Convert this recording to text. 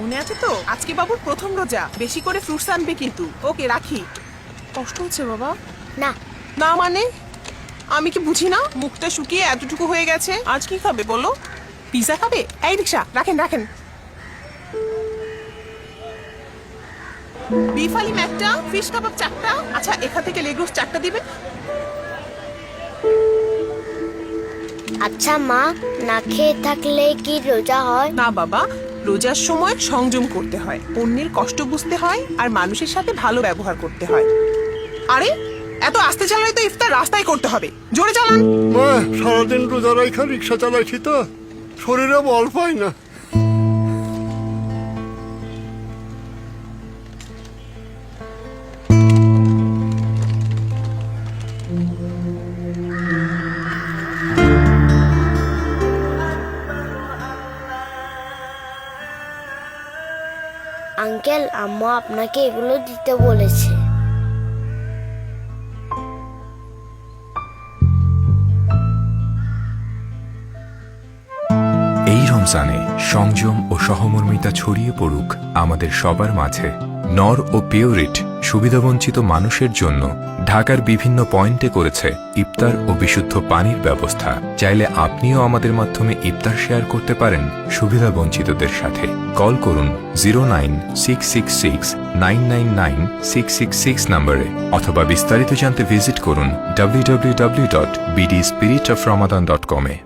মনে আছে তো? আজকে বাবুর প্রথম রোজা, বেশি করে ফ্রুটস আনবে কিন্তু। ওকে রাখি। কষ্ট হচ্ছে বাবা? না। না মানে? আমি কি বুঝি না? মুখটা শুকিয়ে এতটুকু হয়ে গেছে। আজ কি খাবে বলো? পিজা খাবে? এই রিক্সা রাখেন রাখেন। বিফ হালিম একটা, ফিশ কাবাব 4টা। আচ্ছা এখান থেকে লেগ রোস্ট 4টা দিবেন। আচ্ছা মা, না খেয়ে থাকলে কি রোজা হয়? না বাবা, রোজার সময় সংযম করতে হয়, অন্যের কষ্ট বুঝতে হয়, আর মানুষের সাথে ভালো ব্যবহার করতে হয়। আরে এত আস্তে চালালে তো ইফতার রাস্তায় করতে হবে, জোরে চালান। মা, সারাদিন রোজা রাখা রিক্সা চালাইছি তো শরীরে বল পাই না। আঙ্কেল, আম্মু আপনাকে এগুলো দিতে বলেছে। এই রমজানে সংযম ও সহমর্মিতা ছড়িয়ে পড়ুক আমাদের সবার মাঝে। নর ও পিওরিট সুবিধাবঞ্চিত মানুষের জন্য ঢাকার বিভিন্ন পয়েন্টে করেছে ইফতার ও বিশুদ্ধ পানির ব্যবস্থা। চাইলে আপনিও আমাদের মাধ্যমে ইফতার শেয়ার করতে পারেন সুবিধাবঞ্চিতদের সাথে। কল করুন 09666999666 নম্বরে, অথবা বিস্তারিত জানতে ভিজিট করুন www.bdspiritoframadan.com-এ।